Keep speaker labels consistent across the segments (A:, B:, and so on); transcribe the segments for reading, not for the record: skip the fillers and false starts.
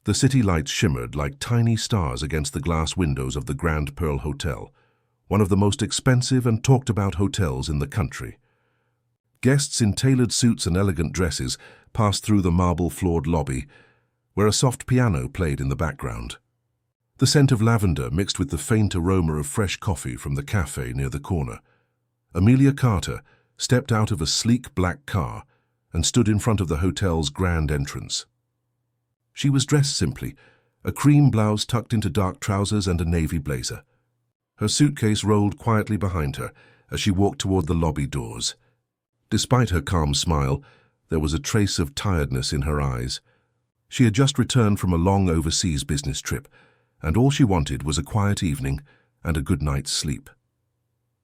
A: The city lights shimmered like tiny stars against the glass windows of the Grand Pearl Hotel, one of the most expensive and talked-about hotels in the country. Guests in tailored suits and elegant dresses passed through the marble-floored lobby, where a soft piano played in the background. The scent of lavender mixed with the faint aroma of fresh coffee from the cafe near the corner. Amelia Carter stepped out of a sleek black car and stood in front of the hotel's grand entrance. She was dressed simply, a cream blouse tucked into dark trousers and a navy blazer. Her suitcase rolled quietly behind her as she walked toward the lobby doors. Despite her calm smile, there was a trace of tiredness in her eyes. She had just returned from a long overseas business trip, and all she wanted was a quiet evening and a good night's sleep.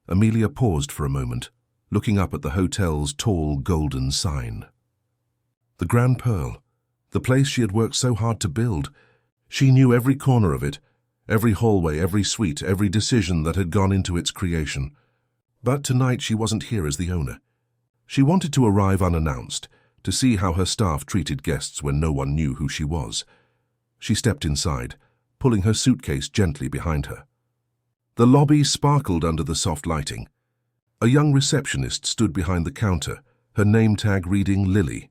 A: Amelia paused for a moment, looking up at the hotel's tall golden sign. The Grand Pearl, the place she had worked so hard to build. She knew every corner of it, every hallway, every suite, every decision that had gone into its creation. But tonight she wasn't here as the owner. She wanted to arrive unannounced, to see how her staff treated guests when no one knew who she was. She stepped inside, pulling her suitcase gently behind her. The lobby sparkled under the soft lighting. A young receptionist stood behind the counter, her name tag reading Lily.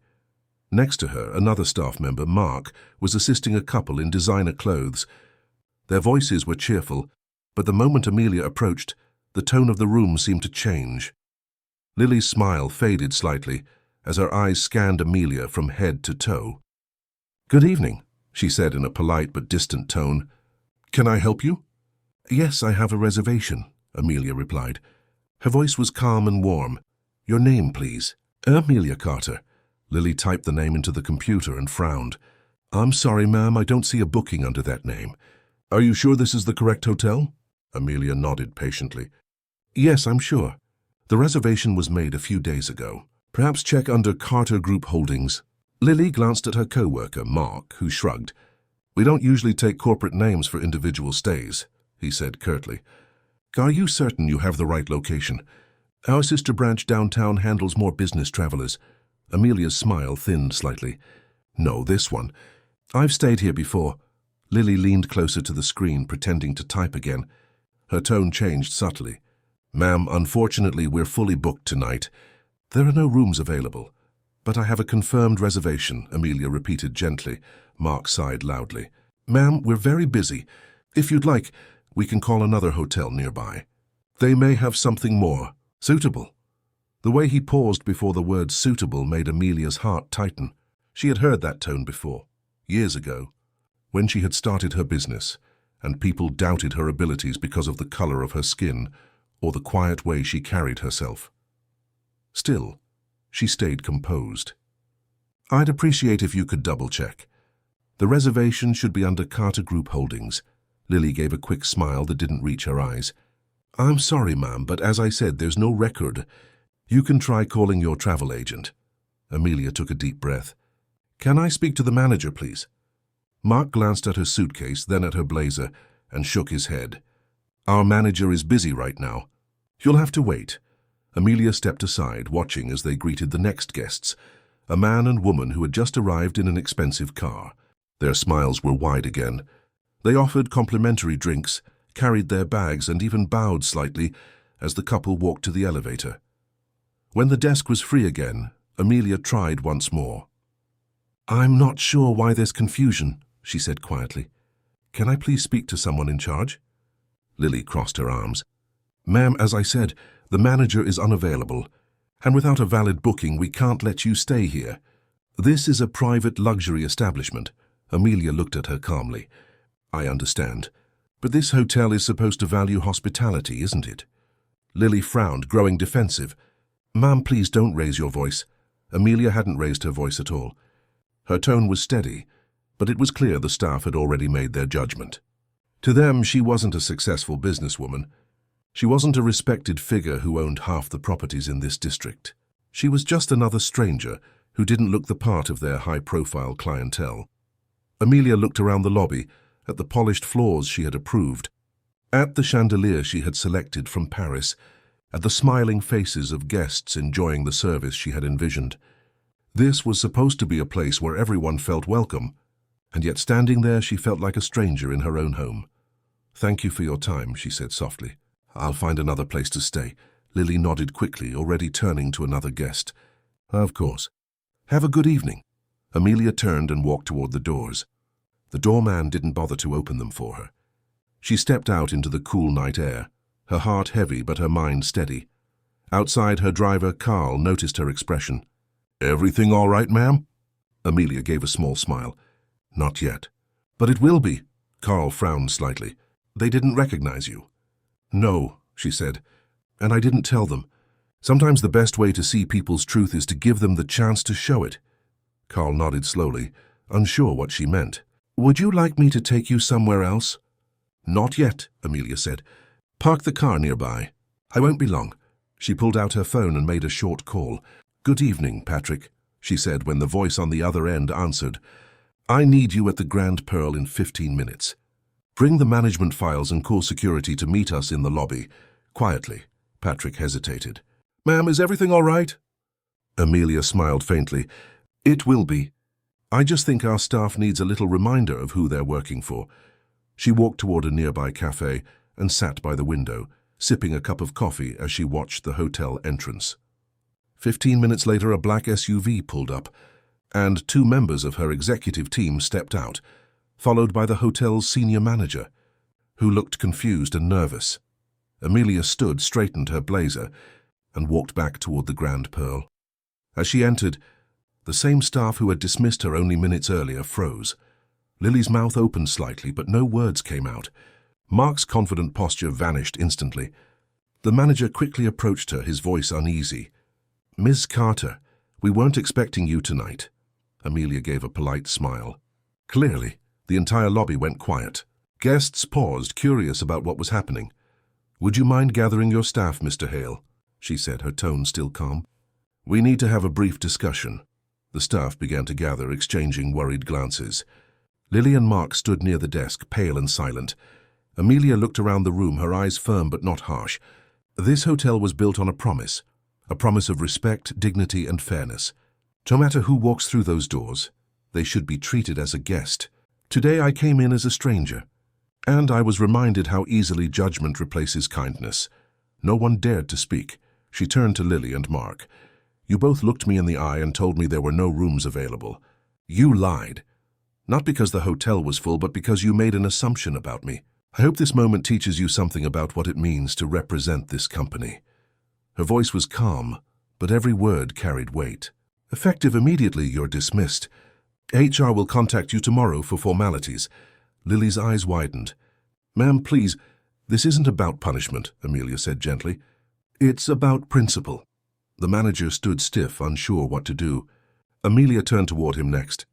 A: Next to her, another staff member, Mark, was assisting a couple in designer clothes. Their voices were cheerful, but the moment Amelia approached, the tone of the room seemed to change. Lily's smile faded slightly as her eyes scanned Amelia from head to toe. "Good evening," she said in a polite but distant tone. "Can I help you?" "Yes, I have a reservation," Amelia replied. Her voice was calm and warm. "Your name, please." "Amelia Carter." Lily typed the name into the computer and frowned. "I'm sorry, ma'am, I don't see a booking under that name." "Are you sure this is the correct hotel?" Amelia nodded patiently. "Yes, I'm sure. The reservation was made a few days ago. Perhaps check under Carter Group Holdings." Lily glanced at her co-worker, Mark, who shrugged. "We don't usually take corporate names for individual stays," he said curtly. "Are you certain you have the right location? Our sister branch downtown handles more business travelers." Amelia's smile thinned slightly. "No, this one. I've stayed here before." Lily leaned closer to the screen, pretending to type again. Her tone changed subtly. "Ma'am, unfortunately, we're fully booked tonight. There are no rooms available." "But I have a confirmed reservation," Amelia repeated gently. Mark sighed loudly. "Ma'am, we're very busy. If you'd like, we can call another hotel nearby. They may have something more suitable." The way he paused before the word suitable made Amelia's heart tighten. She had heard that tone before, years ago, when she had started her business, and people doubted her abilities because of the color of her skin or the quiet way she carried herself. Still, she stayed composed. "I'd appreciate if you could double-check. The reservation should be under Carter Group Holdings." Lily gave a quick smile that didn't reach her eyes. "I'm sorry, ma'am, but as I said, there's no record. You can try calling your travel agent." Amelia took a deep breath. "Can I speak to the manager, please?" Mark glanced at her suitcase, then at her blazer, and shook his head. "Our manager is busy right now. You'll have to wait." Amelia stepped aside, watching as they greeted the next guests, a man and woman who had just arrived in an expensive car. Their smiles were wide again. They offered complimentary drinks, carried their bags, and even bowed slightly as the couple walked to the elevator. When the desk was free again, Amelia tried once more. "I'm not sure why there's confusion," she said quietly. "Can I please speak to someone in charge?" Lily crossed her arms. "Ma'am, as I said, the manager is unavailable, and without a valid booking, we can't let you stay here. This is a private luxury establishment." Amelia looked at her calmly. "I understand, but this hotel is supposed to value hospitality, isn't it?" Lily frowned, growing defensive. "Ma'am, please don't raise your voice." Amelia hadn't raised her voice at all. Her tone was steady, but it was clear the staff had already made their judgment. To them, she wasn't a successful businesswoman. She wasn't a respected figure who owned half the properties in this district. She was just another stranger who didn't look the part of their high-profile clientele. Amelia looked around the lobby, at the polished floors she had approved, at the chandelier she had selected from Paris, at the smiling faces of guests enjoying the service she had envisioned. This was supposed to be a place where everyone felt welcome, And yet standing there, she felt like a stranger in her own home. "Thank you for your time," she said softly. "I'll find another place to stay." Lily nodded quickly, already turning to another guest. "Of course. Have a good evening." Amelia turned and walked toward the doors. The doorman didn't bother to open them for her. She stepped out into the cool night air, her heart heavy but her mind steady. Outside, her driver, Carl, noticed her expression. "Everything all right, ma'am?" Amelia gave a small smile. "Not yet. But it will be." Carl frowned slightly. "They didn't recognize you." "No," she said, "and I didn't tell them. Sometimes the best way to see people's truth is to give them the chance to show it." Carl nodded slowly, unsure what she meant. "Would you like me to take you somewhere else?" "Not yet," Amelia said. "Park the car nearby. I won't be long." She pulled out her phone and made a short call. "Good evening, Patrick," she said when the voice on the other end answered. "I need you at the Grand Pearl in 15 minutes. Bring the management files and call security to meet us in the lobby." Quietly, Patrick hesitated. "Ma'am, is everything all right?" Amelia smiled faintly. "It will be. I just think our staff needs a little reminder of who they're working for." She walked toward a nearby cafe and sat by the window, sipping a cup of coffee as she watched the hotel entrance. 15 minutes later, a black SUV pulled up, and 2 members of her executive team stepped out, followed by the hotel's senior manager, who looked confused and nervous. Amelia stood, straightened her blazer, and walked back toward the Grand Pearl. As she entered, the same staff who had dismissed her only minutes earlier froze. Lily's mouth opened slightly, but no words came out. Mark's confident posture vanished instantly. The manager quickly approached her, his voice uneasy. "Ms. Carter, we weren't expecting you tonight." Amelia gave a polite smile. Clearly, the entire lobby went quiet. Guests paused, curious about what was happening. "Would you mind gathering your staff, Mr. Hale?" she said, her tone still calm. "We need to have a brief discussion." The staff began to gather, exchanging worried glances. Lily and Mark stood near the desk, pale and silent. Amelia looked around the room, her eyes firm but not harsh. This hotel was built on a promise of respect, dignity, and fairness. No matter who walks through those doors, they should be treated as a guest. Today I came in as a stranger, and I was reminded how easily judgment replaces kindness. No one dared to speak. She turned to Lily and Mark. "You both looked me in the eye and told me there were no rooms available. You lied. Not because the hotel was full, but because you made an assumption about me. I hope this moment teaches you something about what it means to represent this company." Her voice was calm, but every word carried weight. "Effective immediately, you're dismissed. HR will contact you tomorrow for formalities." Lily's eyes widened. "Ma'am, please, this isn't about punishment," Amelia said gently. "It's about principle." The manager stood stiff, unsure what to do. Amelia turned toward him next.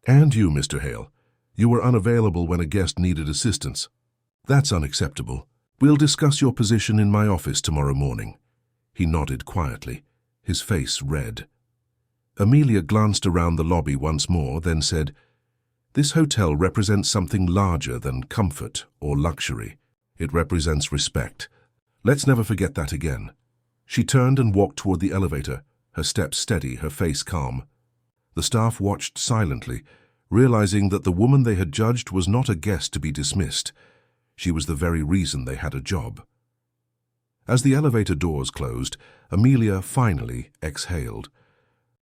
A: "And you, Mr. Hale. You were unavailable when a guest needed assistance. That's unacceptable. We'll discuss your position in my office tomorrow morning." He nodded quietly, his face red. Amelia glanced around the lobby once more, then said, "This hotel represents something larger than comfort or luxury. It represents respect. Let's never forget that again." She turned and walked toward the elevator, her steps steady, her face calm. The staff watched silently, realizing that the woman they had judged was not a guest to be dismissed. She was the very reason they had a job. As the elevator doors closed, Amelia finally exhaled.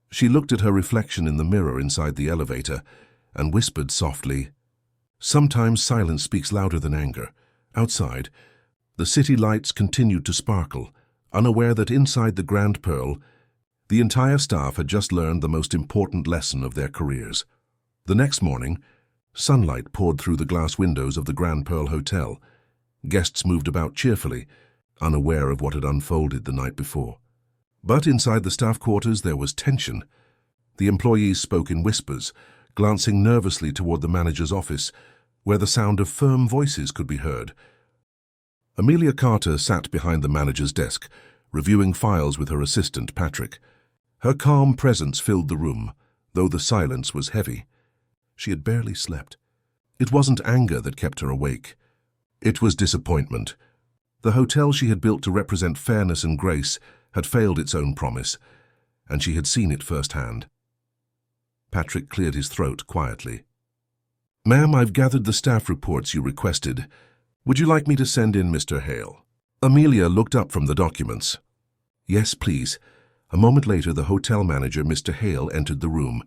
A: She looked at her reflection in the mirror inside the elevator and whispered softly, "Sometimes silence speaks louder than anger." Outside, the city lights continued to sparkle, unaware that inside the Grand Pearl, the entire staff had just learned the most important lesson of their careers. The next morning, sunlight poured through the glass windows of the Grand Pearl Hotel. Guests moved about cheerfully, unaware of what had unfolded the night before. But inside the staff quarters there was tension. The employees spoke in whispers, glancing nervously toward the manager's office, where the sound of firm voices could be heard. Amelia Carter sat behind the manager's desk, reviewing files with her assistant, Patrick. Her calm presence filled the room, though the silence was heavy. She had barely slept. It wasn't anger that kept her awake. It was disappointment. The hotel she had built to represent fairness and grace had failed its own promise, and she had seen it firsthand. Patrick cleared his throat quietly. Ma'am, I've gathered the staff reports you requested. Would you like me to send in Mr. Hale? Amelia looked up from the documents. Yes, please. A moment later, the hotel manager, Mr. Hale, entered the room.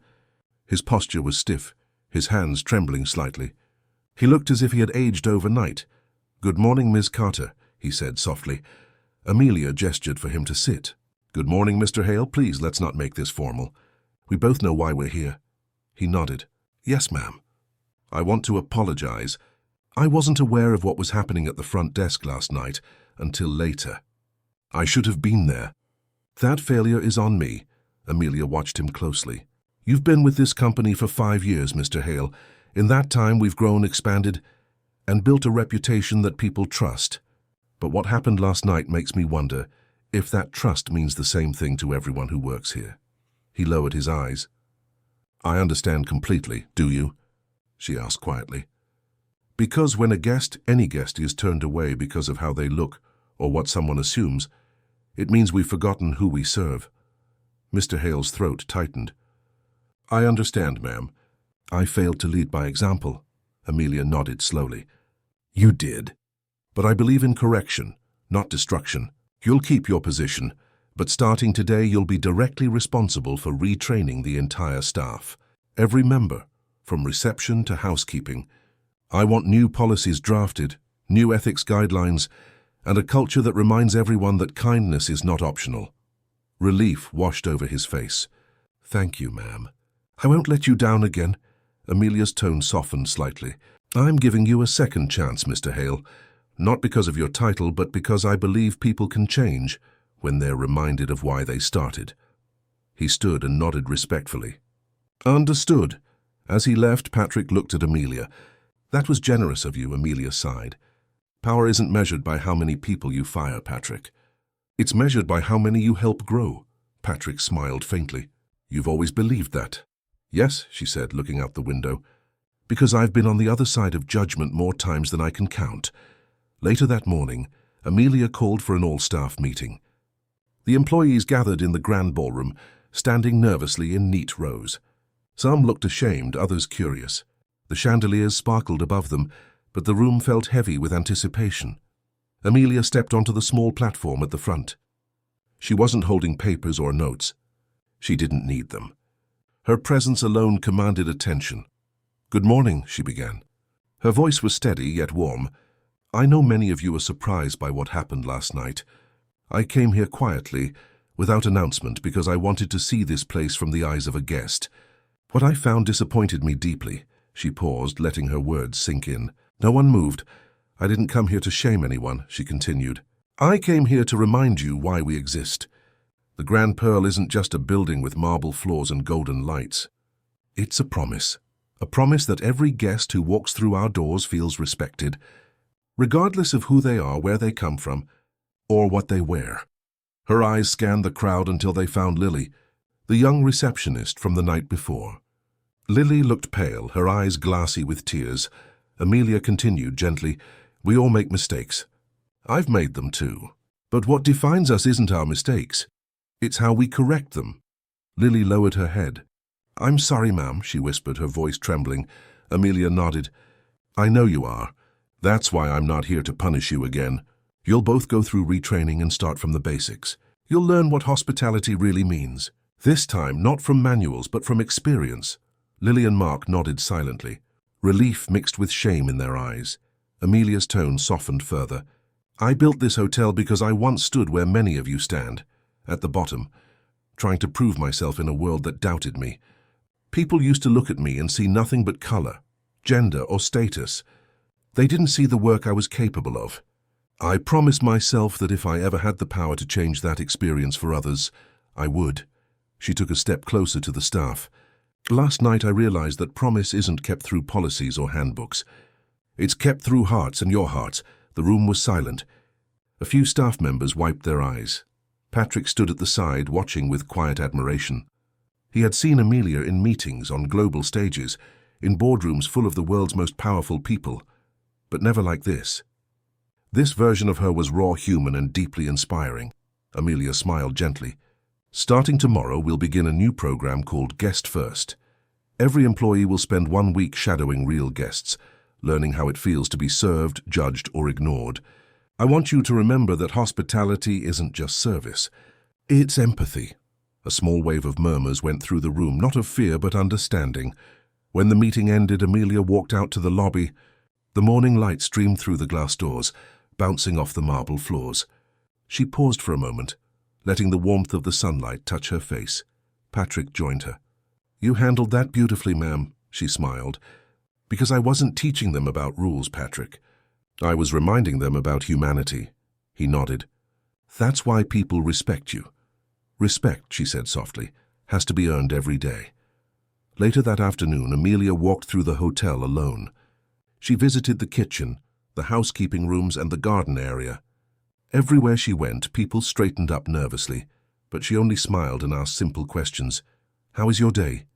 A: His posture was stiff, his hands trembling slightly. He looked as if he had aged overnight. Good morning, Miss Carter, he said softly. Amelia gestured for him to sit. Good morning, Mr. Hale. Please, let's not make this formal. We both know why we're here. He nodded. Yes, ma'am. I want to apologize. I wasn't aware of what was happening at the front desk last night until later. I should have been there. That failure is on me. Amelia watched him closely. You've been with this company for 5 years, Mr. Hale. In that time, we've grown, expanded, and built a reputation that people trust. But what happened last night makes me wonder if that trust means the same thing to everyone who works here. He lowered his eyes. I understand completely, do you? She asked quietly. Because when a guest, any guest, is turned away because of how they look or what someone assumes, it means we've forgotten who we serve. Mr. Hale's throat tightened. I understand, ma'am. I failed to lead by example. Amelia nodded slowly. You did. But I believe in correction, not destruction. You'll keep your position, but starting today you'll be directly responsible for retraining the entire staff. Every member, from reception to housekeeping. I want new policies drafted, new ethics guidelines, and a culture that reminds everyone that kindness is not optional. Relief washed over his face. Thank you, ma'am. I won't let you down again. Amelia's tone softened slightly. I'm giving you a second chance, Mr. Hale. Not because of your title, but because I believe people can change when they're reminded of why they started. He stood and nodded respectfully. Understood. As he left, Patrick looked at Amelia. That was generous of you, Amelia sighed. Power isn't measured by how many people you fire, Patrick. It's measured by how many you help grow. Patrick smiled faintly. You've always believed that. Yes, she said, looking out the window. Because I've been on the other side of judgment more times than I can count. Later that morning, Amelia called for an all-staff meeting. The employees gathered in the grand ballroom, standing nervously in neat rows. Some looked ashamed, others curious. The chandeliers sparkled above them, but the room felt heavy with anticipation. Amelia stepped onto the small platform at the front. She wasn't holding papers or notes. She didn't need them. Her presence alone commanded attention. Good morning, she began. Her voice was steady yet warm. I know many of you are surprised by what happened last night. I came here quietly, without announcement, because I wanted to see this place from the eyes of a guest. What I found disappointed me deeply. She paused, letting her words sink in. No one moved. I didn't come here to shame anyone, she continued. I came here to remind you why we exist. The Grand Pearl isn't just a building with marble floors and golden lights. It's a promise that every guest who walks through our doors feels respected, regardless of who they are, where they come from, or what they wear. Her eyes scanned the crowd until they found Lily, the young receptionist from the night before. Lily looked pale, her eyes glassy with tears. Amelia continued gently, We all make mistakes. I've made them too. But what defines us isn't our mistakes. It's how we correct them. Lily lowered her head. I'm sorry, ma'am, she whispered, her voice trembling. Amelia nodded. I know you are. That's why I'm not here to punish you again. You'll both go through retraining and start from the basics. You'll learn what hospitality really means. This time, not from manuals, but from experience. Lily and Mark nodded silently, relief mixed with shame in their eyes. Amelia's tone softened further. I built this hotel because I once stood where many of you stand, at the bottom, trying to prove myself in a world that doubted me. People used to look at me and see nothing but color, gender, or status. They didn't see the work I was capable of. I promised myself that if I ever had the power to change that experience for others, I would. She took a step closer to the staff. Last night I realized that promise isn't kept through policies or handbooks. It's kept through hearts, and your hearts. The room was silent. A few staff members wiped their eyes. Patrick stood at the side, watching with quiet admiration. He had seen Amelia in meetings on global stages, in boardrooms full of the world's most powerful people, but never like this. This version of her was raw, human, and deeply inspiring. Amelia smiled gently. Starting tomorrow, we'll begin a new program called Guest First. Every employee will spend 1 week shadowing real guests, learning how it feels to be served, judged, or ignored. I want you to remember that hospitality isn't just service. It's empathy. A small wave of murmurs went through the room, not of fear but understanding. When the meeting ended, Amelia walked out to the lobby. The morning light streamed through the glass doors, bouncing off the marble floors. She paused for a moment, letting the warmth of the sunlight touch her face. Patrick joined her. "You handled that beautifully, ma'am," she smiled. "Because I wasn't teaching them about rules, Patrick. I was reminding them about humanity." He nodded. "That's why people respect you." "Respect," she said softly, "has to be earned every day." Later that afternoon, Amelia walked through the hotel alone. She visited the kitchen, the housekeeping rooms, and the garden area. Everywhere she went, people straightened up nervously, but she only smiled and asked simple questions. "How is your day?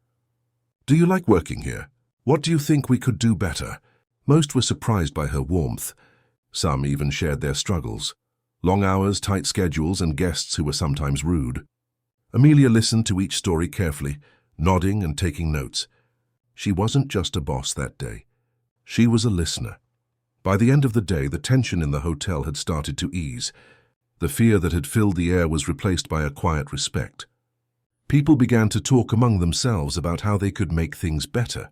A: Do you like working here? What do you think we could do better?" Most were surprised by her warmth. Some even shared their struggles. Long hours, tight schedules, and guests who were sometimes rude. Amelia listened to each story carefully, nodding and taking notes. She wasn't just a boss that day. She was a listener. By the end of the day, the tension in the hotel had started to ease. The fear that had filled the air was replaced by a quiet respect. People began to talk among themselves about how they could make things better.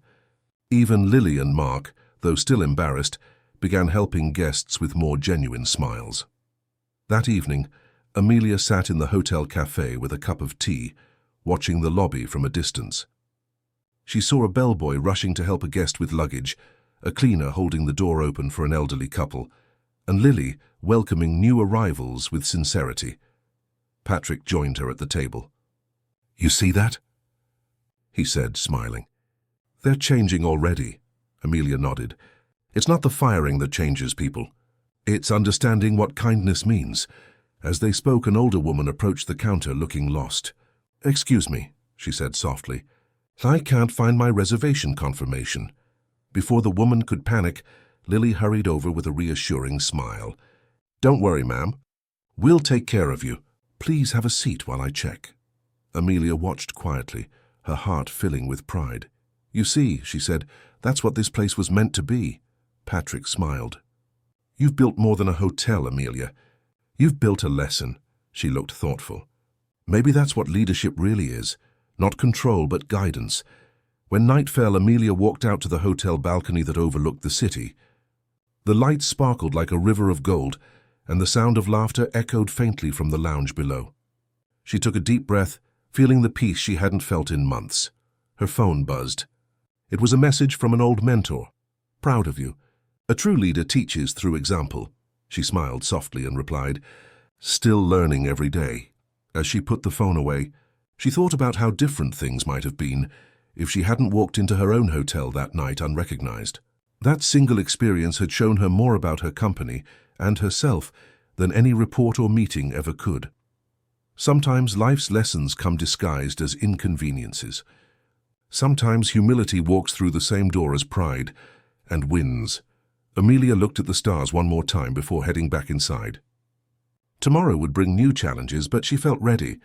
A: Even Lily and Mark, though still embarrassed, began helping guests with more genuine smiles. That evening, Amelia sat in the hotel cafe with a cup of tea, watching the lobby from a distance. She saw a bellboy rushing to help a guest with luggage, a cleaner holding the door open for an elderly couple, and Lily welcoming new arrivals with sincerity. Patrick joined her at the table. "You see that?" he said, smiling. "They're changing already," Amelia nodded. "It's not the firing that changes people. It's understanding what kindness means." As they spoke, an older woman approached the counter looking lost. "Excuse me," she said softly. "I can't find my reservation confirmation." Before the woman could panic, Lily hurried over with a reassuring smile. "Don't worry, ma'am. We'll take care of you. Please have a seat while I check." Amelia watched quietly, her heart filling with pride. "You see," she said, "that's what this place was meant to be." Patrick smiled. "You've built more than a hotel, Amelia. You've built a lesson." She looked thoughtful. "Maybe that's what leadership really is. Not control, but guidance." When night fell, Amelia walked out to the hotel balcony that overlooked the city. The lights sparkled like a river of gold, and the sound of laughter echoed faintly from the lounge below. She took a deep breath, feeling the peace she hadn't felt in months. Her phone buzzed. It was a message from an old mentor. "Proud of you. A true leader teaches through example." She smiled softly and replied, "Still learning every day." As she put the phone away, she thought about how different things might have been if she hadn't walked into her own hotel that night unrecognized. That single experience had shown her more about her company and herself than any report or meeting ever could. Sometimes life's lessons come disguised as inconveniences. Sometimes humility walks through the same door as pride and wins. Amelia looked at the stars one more time before heading back inside. Tomorrow would bring new challenges, but she felt ready,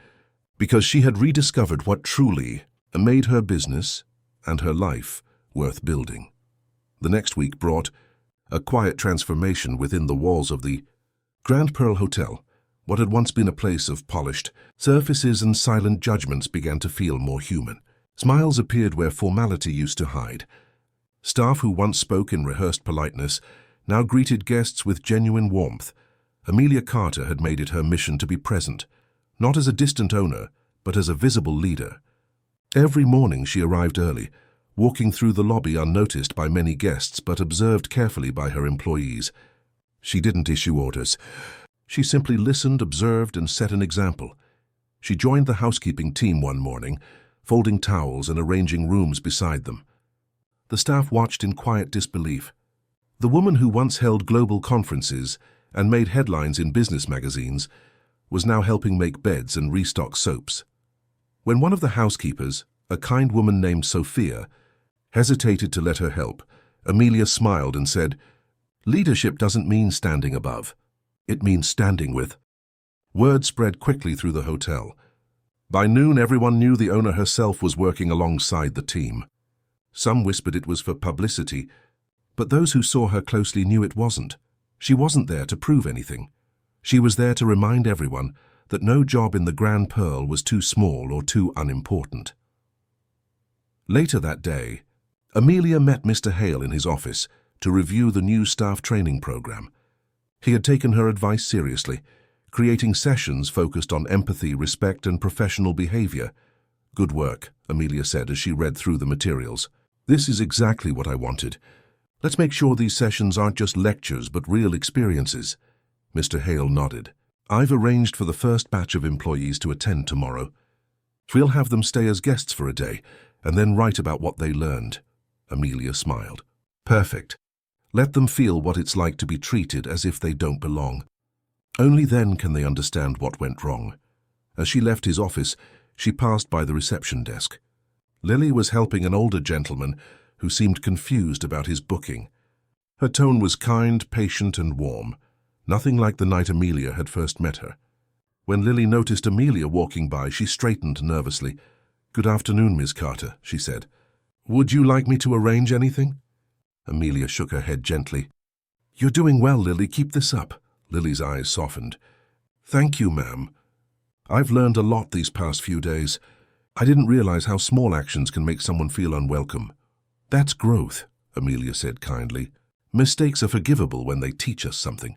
A: because she had rediscovered what truly made her business and her life worth building. The next week brought a quiet transformation within the walls of the Grand Pearl Hotel. What had once been a place of polished surfaces and silent judgments began to feel more human. Smiles appeared where formality used to hide. Staff who once spoke in rehearsed politeness now greeted guests with genuine warmth. Amelia Carter had made it her mission to be present, not as a distant owner, but as a visible leader. Every morning she arrived early, walking through the lobby unnoticed by many guests but observed carefully by her employees. She didn't issue orders. She simply listened, observed, and set an example. She joined the housekeeping team one morning, folding towels and arranging rooms beside them. The staff watched in quiet disbelief. The woman who once held global conferences and made headlines in business magazines was now helping make beds and restock soaps. When one of the housekeepers, a kind woman named Sophia, hesitated to let her help, Amelia smiled and said, "Leadership doesn't mean standing above. It means standing with." Word spread quickly through the hotel. By noon, everyone knew the owner herself was working alongside the team. Some whispered it was for publicity, but those who saw her closely knew it wasn't. She wasn't there to prove anything. She was there to remind everyone that no job in the Grand Pearl was too small or too unimportant. Later that day, Amelia met Mr. Hale in his office to review the new staff training program. He had taken her advice seriously, creating sessions focused on empathy, respect, and professional behavior. "Good work," Amelia said as she read through the materials. "This is exactly what I wanted. Let's make sure these sessions aren't just lectures but real experiences." Mr. Hale nodded. "I've arranged for the first batch of employees to attend tomorrow. We'll have them stay as guests for a day and then write about what they learned." Amelia smiled. "Perfect. Let them feel what it's like to be treated as if they don't belong. Only then can they understand what went wrong." As she left his office, she passed by the reception desk. Lily was helping an older gentleman who seemed confused about his booking. Her tone was kind, patient, and warm, nothing like the night Amelia had first met her. When Lily noticed Amelia walking by, she straightened nervously. "Good afternoon, Miss Carter," she said. "Would you like me to arrange anything?" Amelia shook her head gently. "You're doing well, Lily. Keep this up." Lily's eyes softened. "Thank you, ma'am. I've learned a lot these past few days. I didn't realize how small actions can make someone feel unwelcome." "That's growth," Amelia said kindly. "Mistakes are forgivable when they teach us something."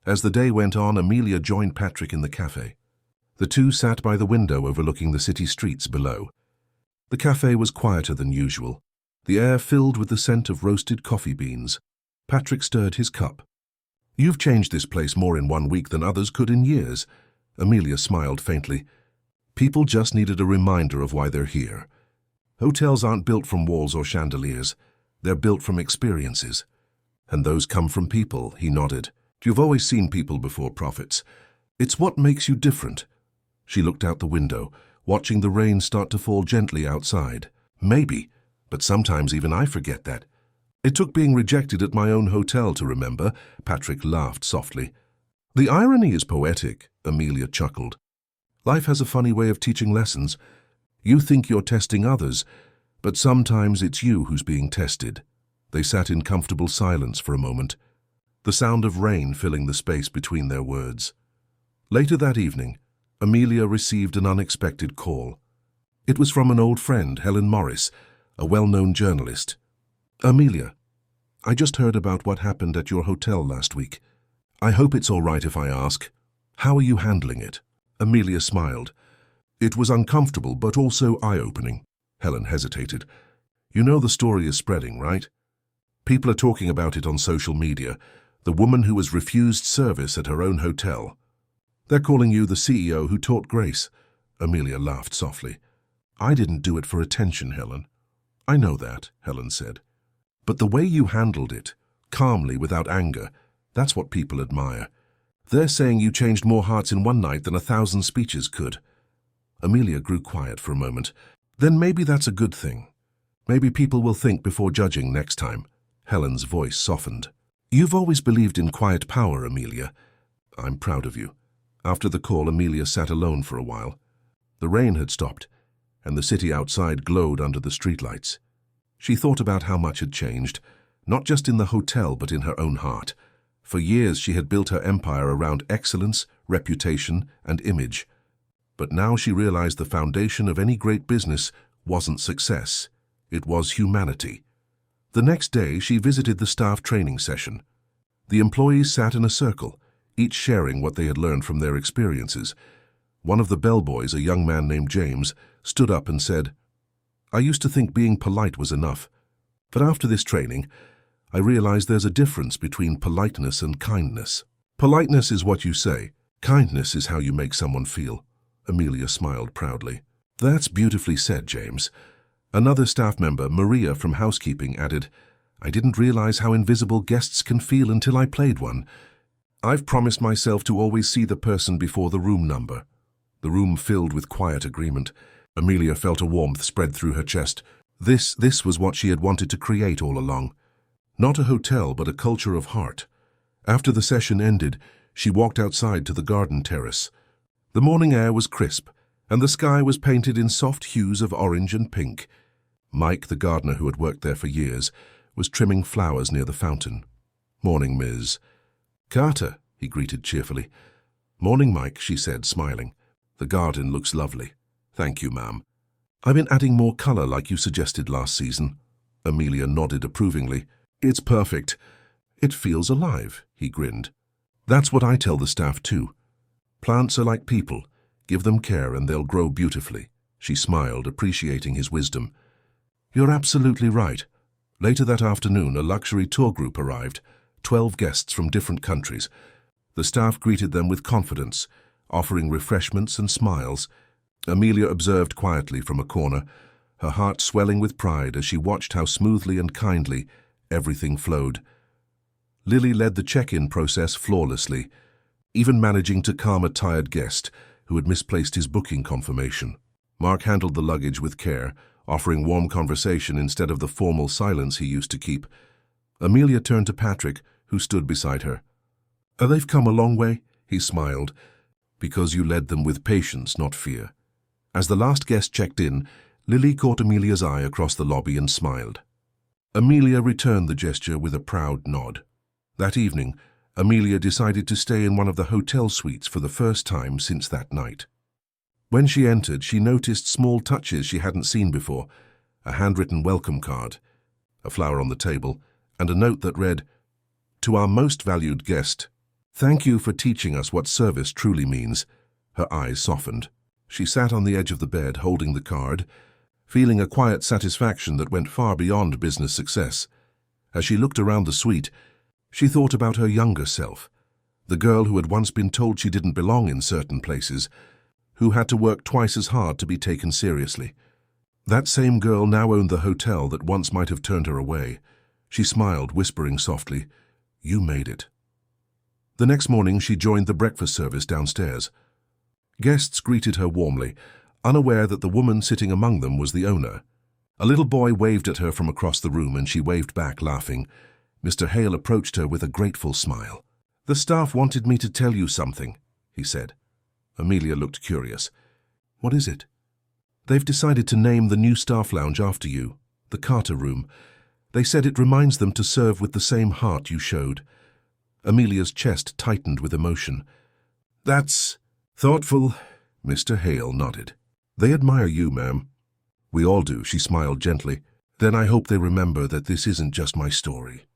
A: As the day went on, Amelia joined Patrick in the cafe. The two sat by the window overlooking the city streets below. The cafe was quieter than usual, the air filled with the scent of roasted coffee beans. Patrick stirred his cup. "You've changed this place more in 1 week than others could in years." Amelia smiled faintly. "People just needed a reminder of why they're here. Hotels aren't built from walls or chandeliers. They're built from experiences. And those come from people," he nodded. "You've always seen people before profits. It's what makes you different." She looked out the window, watching the rain start to fall gently outside. "Maybe, but sometimes even I forget that. It took being rejected at my own hotel to remember." Patrick laughed softly. "The irony is poetic," Amelia chuckled. "Life has a funny way of teaching lessons. You think you're testing others, but sometimes it's you who's being tested." They sat in comfortable silence for a moment, the sound of rain filling the space between their words. Later that evening, Amelia received an unexpected call. It was from an old friend, Helen Morris, a well-known journalist. "Amelia, I just heard about what happened at your hotel last week. I hope it's all right if I ask, how are you handling it?" Amelia smiled. "It was uncomfortable, but also eye-opening." Helen hesitated. "You know the story is spreading, right? People are talking about it on social media. The woman who was refused service at her own hotel. They're calling you the CEO who taught grace." Amelia laughed softly. "I didn't do it for attention, Helen." "I know that," Helen said. "But the way you handled it, calmly, without anger, that's what people admire. They're saying you changed more hearts in one night than 1,000 speeches could." Amelia grew quiet for a moment. "Then maybe that's a good thing. Maybe people will think before judging next time." Helen's voice softened. "You've always believed in quiet power, Amelia. I'm proud of you." After the call, Amelia sat alone for a while. The rain had stopped, and the city outside glowed under the streetlights. She thought about how much had changed, not just in the hotel but in her own heart. For years she had built her empire around excellence, reputation, and image. But now she realized the foundation of any great business wasn't success. It was humanity. The next day she visited the staff training session. The employees sat in a circle, each sharing what they had learned from their experiences. One of the bellboys, a young man named James, stood up and said, "I used to think being polite was enough. But after this training, I realized there's a difference between politeness and kindness. Politeness is what you say. Kindness is how you make someone feel." Amelia smiled proudly. "That's beautifully said, James." Another staff member, Maria from housekeeping, added, "I didn't realize how invisible guests can feel until I played one. I've promised myself to always see the person before the room number." The room filled with quiet agreement. Amelia felt a warmth spread through her chest. This was what she had wanted to create all along. Not a hotel, but a culture of heart. After the session ended, she walked outside to the garden terrace. The morning air was crisp, and the sky was painted in soft hues of orange and pink. Mike, the gardener who had worked there for years, was trimming flowers near the fountain. "Morning, Ms. Carter," he greeted cheerfully. "Morning, Mike," she said, smiling. "The garden looks lovely." "Thank you, ma'am. I've been adding more color like you suggested last season." Amelia nodded approvingly. "It's perfect. It feels alive," he grinned. "That's what I tell the staff too. Plants are like people. Give them care and they'll grow beautifully." She smiled, appreciating his wisdom. "You're absolutely right." Later that afternoon, a luxury tour group arrived, 12 guests from different countries. The staff greeted them with confidence, offering refreshments and smiles. Amelia observed quietly from a corner, her heart swelling with pride as she watched how smoothly and kindly everything flowed. Lily led the check-in process flawlessly, even managing to calm a tired guest who had misplaced his booking confirmation. Mark handled the luggage with care, offering warm conversation instead of the formal silence he used to keep. Amelia turned to Patrick, who stood beside her. "They've come a long way," he smiled, "because you led them with patience, not fear." As the last guest checked in, Lily caught Amelia's eye across the lobby and smiled. Amelia returned the gesture with a proud nod. That evening, Amelia decided to stay in one of the hotel suites for the first time since that night. When she entered, she noticed small touches she hadn't seen before: a handwritten welcome card, a flower on the table, and a note that read, "To our most valued guest, thank you for teaching us what service truly means." Her eyes softened. She sat on the edge of the bed, holding the card, feeling a quiet satisfaction that went far beyond business success. As she looked around the suite, she thought about her younger self, the girl who had once been told she didn't belong in certain places, who had to work twice as hard to be taken seriously. That same girl now owned the hotel that once might have turned her away. She smiled, whispering softly, "You made it." The next morning, she joined the breakfast service downstairs. Guests greeted her warmly, unaware that the woman sitting among them was the owner. A little boy waved at her from across the room, and she waved back, laughing. Mr. Hale approached her with a grateful smile. "The staff wanted me to tell you something," he said. Amelia looked curious. "What is it?" "They've decided to name the new staff lounge after you, the Carter Room. They said it reminds them to serve with the same heart you showed." Amelia's chest tightened with emotion. "That's thoughtful." Mr. Hale nodded. "They admire you, ma'am." "We all do," she smiled gently. "Then I hope they remember that this isn't just my story.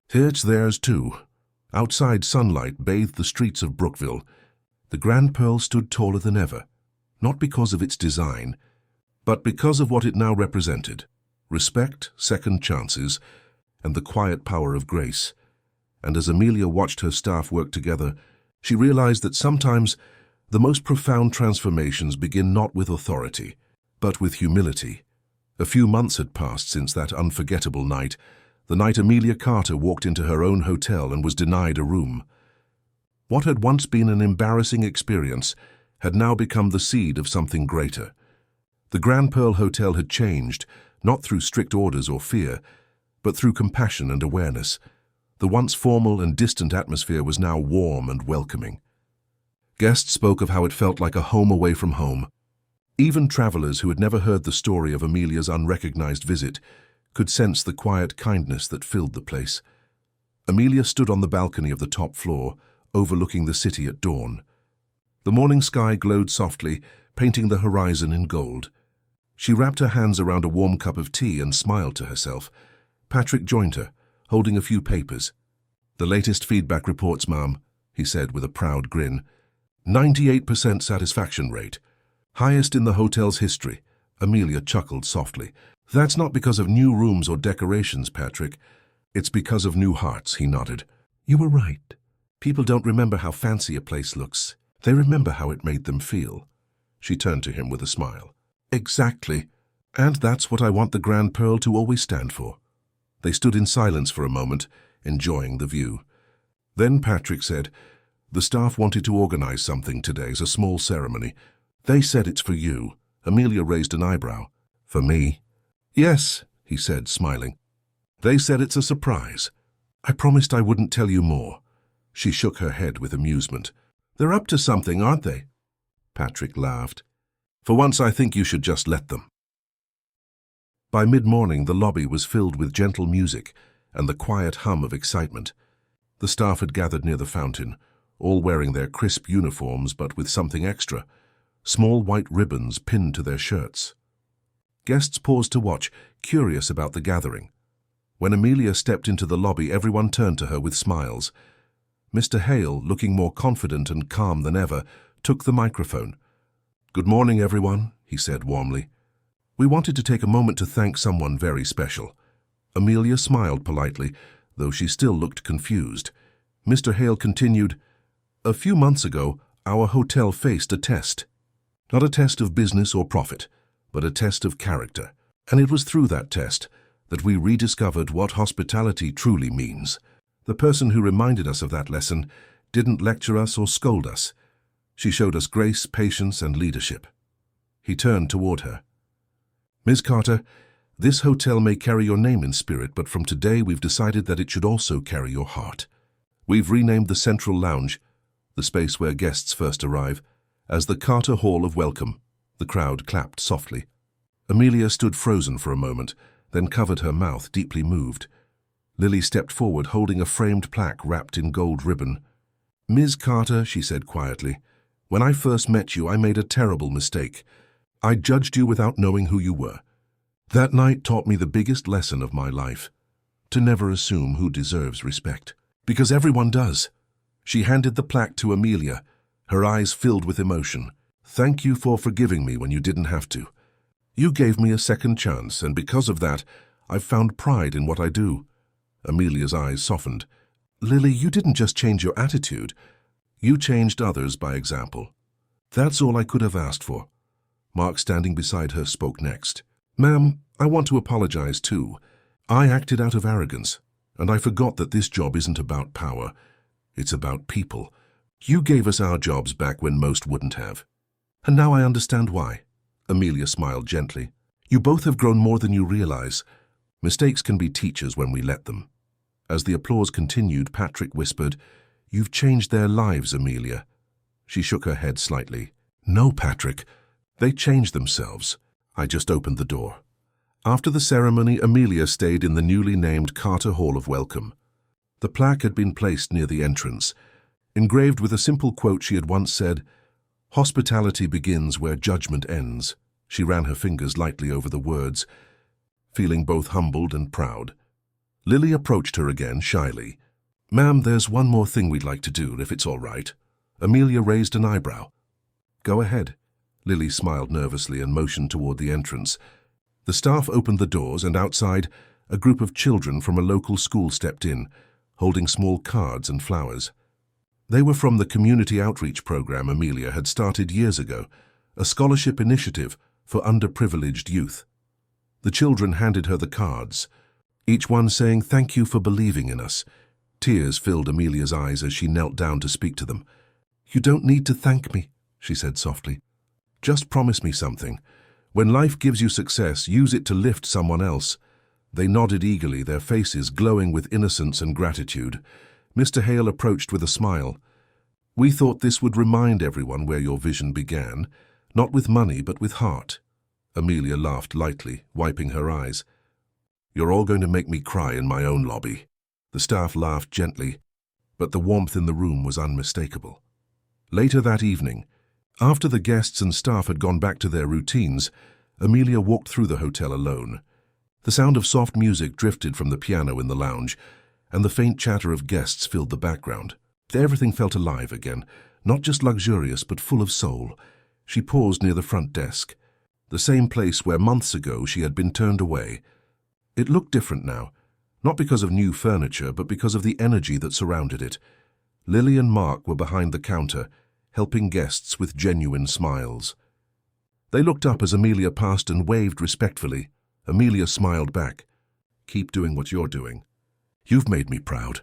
A: It's theirs too." Outside, sunlight bathed the streets of Brookville. The Grand Pearl stood taller than ever, not because of its design, but because of what it now represented: respect, second chances, and the quiet power of grace. And as Amelia watched her staff work together, she realized that sometimes the most profound transformations begin not with authority, but with humility. A few months had passed since that unforgettable night, the night Amelia Carter walked into her own hotel and was denied a room. What had once been an embarrassing experience had now become the seed of something greater. The Grand Pearl Hotel had changed, not through strict orders or fear, but through compassion and awareness. The once formal and distant atmosphere was now warm and welcoming. Guests spoke of how it felt like a home away from home. Even travelers who had never heard the story of Amelia's unrecognized visit could sense the quiet kindness that filled the place. Amelia stood on the balcony of the top floor, overlooking the city at dawn. The morning sky glowed softly, painting the horizon in gold. She wrapped her hands around a warm cup of tea and smiled to herself. Patrick joined her, holding a few papers. "The latest feedback reports, ma'am," he said with a proud grin. 98% satisfaction rate. Highest in the hotel's history." Amelia chuckled softly. "That's not because of new rooms or decorations, Patrick. It's because of new hearts," he nodded. "You were right. People don't remember how fancy a place looks. They remember how it made them feel." She turned to him with a smile. "Exactly. And that's what I want the Grand Pearl to always stand for." They stood in silence for a moment, enjoying the view. Then Patrick said, "The staff wanted to organize something today as a small ceremony. They said it's for you." Amelia raised an eyebrow. "For me?" "Yes," he said, smiling. "They said it's a surprise. I promised I wouldn't tell you more." She shook her head with amusement. "They're up to something, aren't they?" Patrick laughed. "For once I think you should just let them." By mid-morning, the lobby was filled with gentle music and the quiet hum of excitement. The staff had gathered near the fountain, all wearing their crisp uniforms but with something extra, small white ribbons pinned to their shirts. Guests paused to watch, curious about the gathering. When Amelia stepped into the lobby, everyone turned to her with smiles. Mr. Hale, looking more confident and calm than ever, took the microphone. "Good morning, everyone," he said warmly. "We wanted to take a moment to thank someone very special." Amelia smiled politely, though she still looked confused. Mr. Hale continued, "A few months ago, our hotel faced a test. Not a test of business or profit, but a test of character. And it was through that test that we rediscovered what hospitality truly means. The person who reminded us of that lesson didn't lecture us or scold us. She showed us grace, patience, and leadership." He turned toward her. "Ms. Carter, this hotel may carry your name in spirit, but from today we've decided that it should also carry your heart. We've renamed the Central Lounge, the space where guests first arrive, as the Carter Hall of Welcome." The crowd clapped softly. Amelia stood frozen for a moment, then covered her mouth, deeply moved. Lily stepped forward, holding a framed plaque wrapped in gold ribbon. "Ms. Carter," she said quietly, "when I first met you, I made a terrible mistake. I judged you without knowing who you were. That night taught me the biggest lesson of my life, to never assume who deserves respect. Because everyone does." She handed the plaque to Amelia, her eyes filled with emotion. "Thank you for forgiving me when you didn't have to. You gave me a second chance, and because of that, I've found pride in what I do." Amelia's eyes softened. "Lily, you didn't just change your attitude. You changed others by example." "That's all I could have asked for." Mark, standing beside her, spoke next. "Ma'am, I want to apologize too. I acted out of arrogance, and I forgot that this job isn't about power. It's about people. You gave us our jobs back when most wouldn't have. And now I understand why." Amelia smiled gently. "You both have grown more than you realize. Mistakes can be teachers when we let them." As the applause continued, Patrick whispered, "You've changed their lives, Amelia." She shook her head slightly. "No, Patrick. They changed themselves. I just opened the door." After the ceremony, Amelia stayed in the newly named Carter Hall of Welcome. The plaque had been placed near the entrance, engraved with a simple quote she had once said, "Hospitality begins where judgment ends." She ran her fingers lightly over the words, feeling both humbled and proud. Lily approached her again, shyly. "Ma'am, there's one more thing we'd like to do, if it's all right." Amelia raised an eyebrow. "Go ahead." Lily smiled nervously and motioned toward the entrance. The staff opened the doors, and outside, a group of children from a local school stepped in, holding small cards and flowers. They were from the community outreach program Amelia had started years ago, a scholarship initiative for underprivileged youth. The children handed her the cards, each one saying, "Thank you for believing in us." Tears filled Amelia's eyes as she knelt down to speak to them. "You don't need to thank me," she said softly. "Just promise me something. When life gives you success, use it to lift someone else." They nodded eagerly, their faces glowing with innocence and gratitude. Mr. Hale approached with a smile. "We thought this would remind everyone where your vision began, not with money but with heart." Amelia laughed lightly, wiping her eyes. "You're all going to make me cry in my own lobby." The staff laughed gently, but the warmth in the room was unmistakable. Later that evening, after the guests and staff had gone back to their routines, Amelia walked through the hotel alone. The sound of soft music drifted from the piano in the lounge, and the faint chatter of guests filled the background. Everything felt alive again, not just luxurious but full of soul. She paused near the front desk, the same place where months ago she had been turned away. It looked different now, not because of new furniture, but because of the energy that surrounded it. Lily and Mark were behind the counter, helping guests with genuine smiles. They looked up as Amelia passed and waved respectfully. Amelia smiled back. "Keep doing what you're doing. You've made me proud."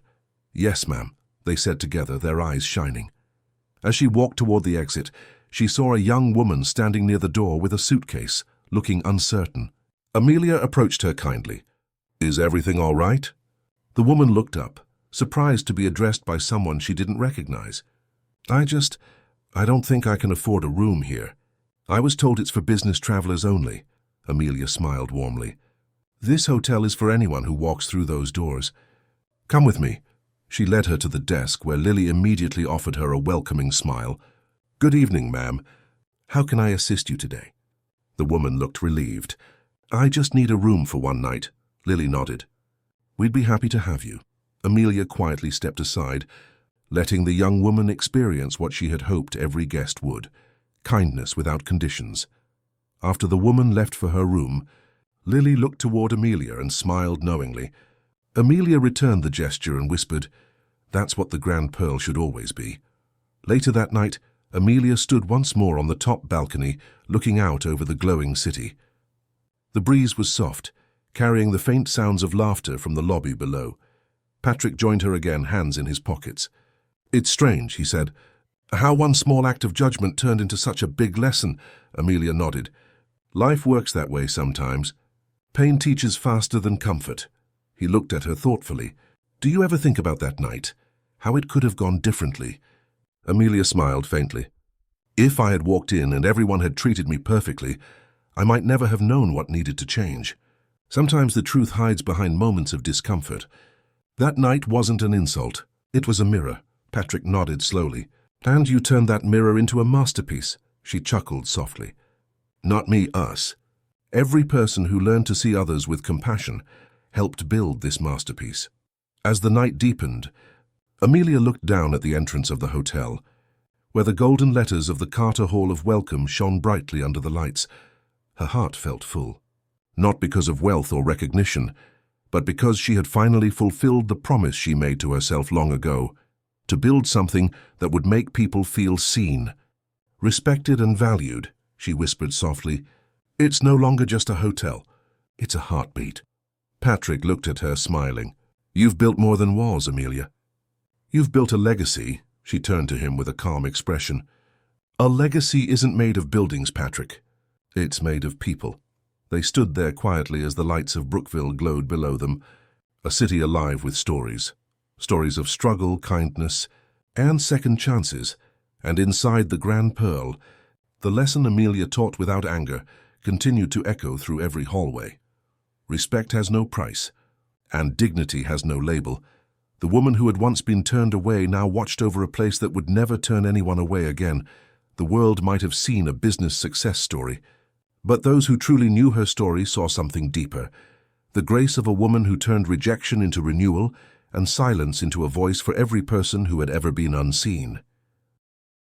A: "Yes, ma'am," they said together, their eyes shining. As she walked toward the exit, she saw a young woman standing near the door with a suitcase, looking uncertain. Amelia approached her kindly. "Is everything all right?" The woman looked up, surprised to be addressed by someone she didn't recognize. I don't think I can afford a room here. I was told it's for business travelers only." Amelia smiled warmly. This hotel is for anyone who walks through those doors. Come with me. She led her to the desk where Lily immediately offered her a welcoming smile. Good evening, ma'am. How can I assist you today? The woman looked relieved. I just need a room for one night. Lily nodded. We'd be happy to have you. Amelia quietly stepped aside, letting the young woman experience what she had hoped every guest would, kindness without conditions. After the woman left for her room, Lily looked toward Amelia and smiled knowingly. Amelia returned the gesture and whispered, That's what the Grand Pearl should always be. Later that night, Amelia stood once more on the top balcony, looking out over the glowing city. The breeze was soft, carrying the faint sounds of laughter from the lobby below. Patrick joined her again, hands in his pockets. It's strange, he said. How one small act of judgment turned into such a big lesson. Amelia nodded. Life works that way sometimes. Pain teaches faster than comfort. He looked at her thoughtfully. Do you ever think about that night? How it could have gone differently? Amelia smiled faintly. If I had walked in and everyone had treated me perfectly, I might never have known what needed to change. Sometimes the truth hides behind moments of discomfort. That night wasn't an insult. It was a mirror. Patrick nodded slowly. And you turned that mirror into a masterpiece. She chuckled softly. Not me, us. Every person who learned to see others with compassion helped build this masterpiece. As the night deepened, Amelia looked down at the entrance of the hotel, where the golden letters of the Carter Hall of Welcome shone brightly under the lights. Her heart felt full, not because of wealth or recognition, but because she had finally fulfilled the promise she made to herself long ago, to build something that would make people feel seen, respected and valued. She whispered softly, It's no longer just a hotel. It's a heartbeat. Patrick looked at her, smiling. You've built more than walls, Amelia. You've built a legacy. She turned to him with a calm expression. A legacy isn't made of buildings, Patrick. It's made of people. They stood there quietly as the lights of Brookville glowed below them, a city alive with stories. Stories of struggle, kindness, and second chances. And inside the Grand Pearl, the lesson Amelia taught without anger continued to echo through every hallway. Respect has no price, and dignity has no label. The woman who had once been turned away now watched over a place that would never turn anyone away again. The world might have seen a business success story, but those who truly knew her story saw something deeper. The grace of a woman who turned rejection into renewal and silence into a voice for every person who had ever been unseen.